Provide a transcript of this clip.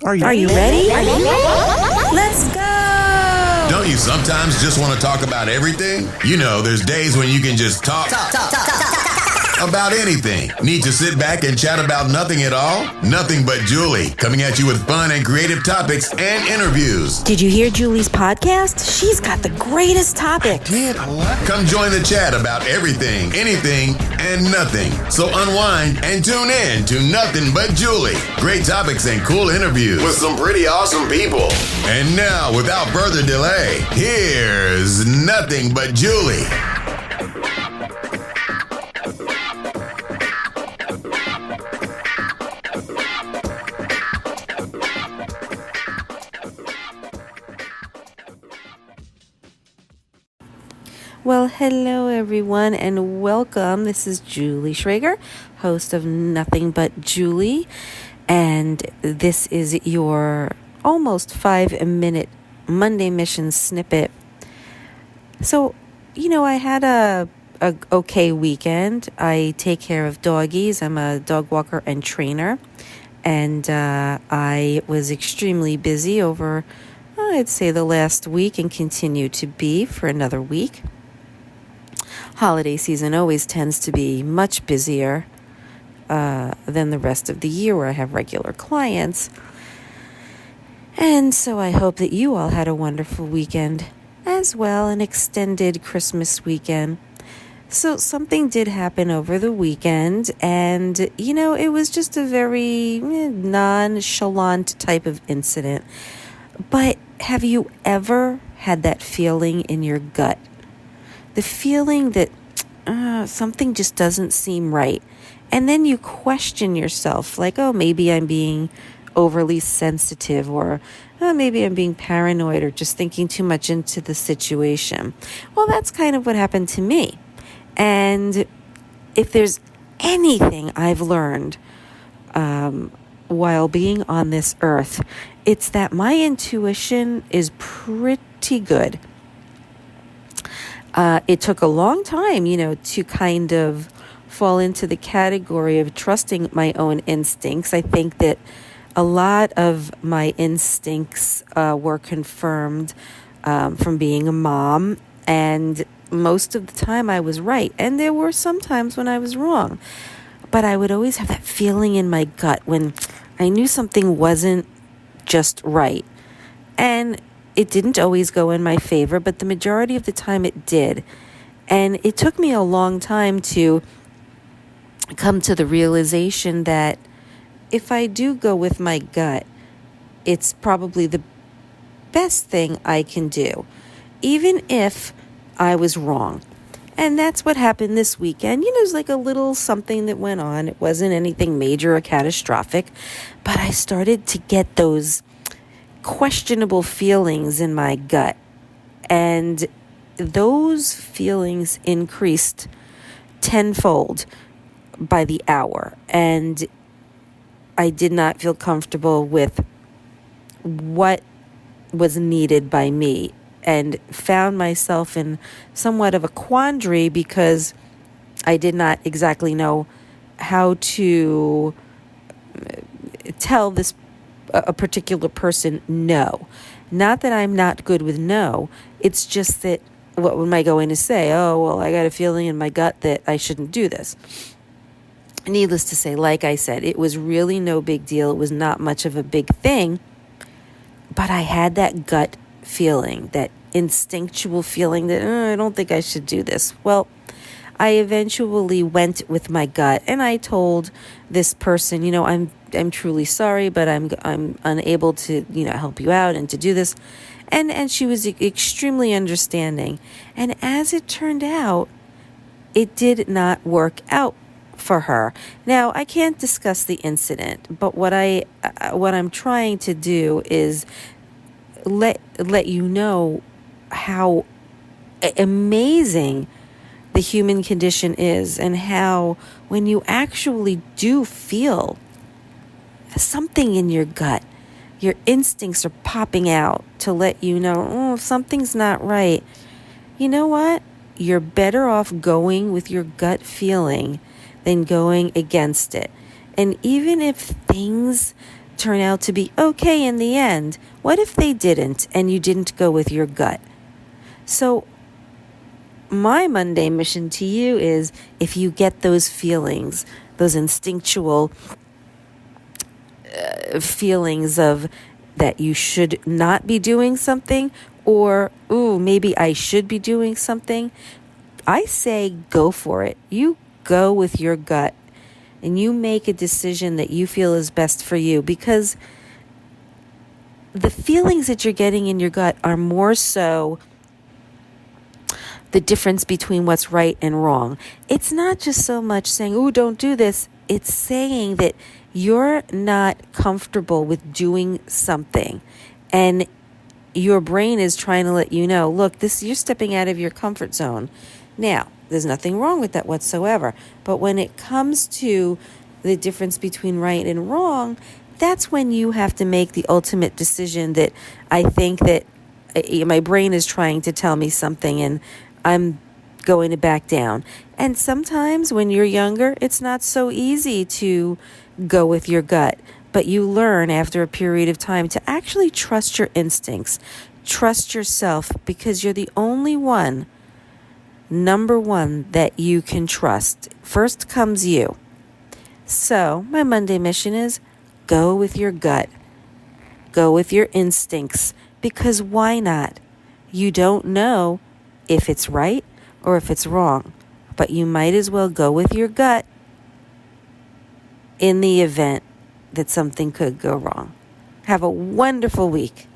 Are you ready? Let's go! Don't you sometimes just want to talk about everything? You know, there's days when you can just talk about anything. Need to sit back and chat about nothing at all? Nothing But Julie, coming at you with fun and creative topics and interviews. Did you hear Julie's podcast? She's got the greatest topics. Come join the chat about everything, anything, and nothing. So unwind and tune in to Nothing But Julie. Great topics and cool interviews with some pretty awesome people. And now, without further delay, here's Nothing But Julie. Well, hello everyone and welcome. This is Julie Schrager, host of Nothing But Julie, and this is your almost 5-minute Monday Mission snippet. So, I had a okay weekend. I take care of doggies. I'm a dog walker and trainer, and I was extremely busy over, I'd say, the last week and continue to be for another week. Holiday season always tends to be much busier than the rest of the year where I have regular clients. And so I hope that you all had a wonderful weekend as well, an extended Christmas weekend. So something did happen over the weekend, and, it was just a very nonchalant type of incident. But have you ever had that feeling in your gut? The feeling that something just doesn't seem right. And then you question yourself, like, maybe I'm being overly sensitive, or maybe I'm being paranoid, or just thinking too much into the situation. Well, that's kind of what happened to me. And if there's anything I've learned while being on this earth, it's that my intuition is pretty good. It took a long time, to kind of fall into the category of trusting my own instincts. I think that a lot of my instincts were confirmed from being a mom, and most of the time I was right. And there were some times when I was wrong. But I would always have that feeling in my gut when I knew something wasn't just right. And it didn't always go in my favor, but the majority of the time it did. And it took me a long time to come to the realization that if I do go with my gut, it's probably the best thing I can do, even if I was wrong. And that's what happened this weekend. It was like a little something that went on. It wasn't anything major or catastrophic, but I started to get those questionable feelings in my gut, and those feelings increased tenfold by the hour, and I did not feel comfortable with what was needed by me, and found myself in somewhat of a quandary because I did not exactly know how to tell a particular person no. Not that I'm not good with no. It's just that, what am I going to say? I got a feeling in my gut that I shouldn't do this. Needless to say, like I said, it was really no big deal. It was not much of a big thing. But I had that gut feeling, that instinctual feeling that I don't think I should do this. Well, I eventually went with my gut, and I told this person, I'm truly sorry, but I'm unable to, help you out and to do this. And she was extremely understanding. And as it turned out, it did not work out for her. Now, I can't discuss the incident, but what I'm trying to do is let you know how amazing the human condition is, and how when you actually do feel something in your gut, your instincts are popping out to let you know, something's not right. You know what? You're better off going with your gut feeling than going against it. And even if things turn out to be okay in the end? What if they didn't and you didn't go with your gut? So my Monday mission to you is, if you get those feelings, those instinctual feelings of that you should not be doing something, or, ooh, maybe I should be doing something, I say go for it. You go with your gut and you make a decision that you feel is best for you, because the feelings that you're getting in your gut are more so the difference between what's right and wrong. It's not just so much saying, "Ooh, don't do this." It's saying that you're not comfortable with doing something, and your brain is trying to let you know, look, you're stepping out of your comfort zone. Now, there's nothing wrong with that whatsoever. But when it comes to the difference between right and wrong, that's when you have to make the ultimate decision that I think that my brain is trying to tell me something and I'm going to back down. And sometimes when you're younger, it's not so easy to go with your gut. But you learn after a period of time to actually trust your instincts. Trust yourself, because you're the only one, number one, that you can trust. First comes you. So my Monday mission is go with your gut. Go with your instincts, because why not? You don't know if it's right or if it's wrong, but you might as well go with your gut in the event that something could go wrong. Have a wonderful week.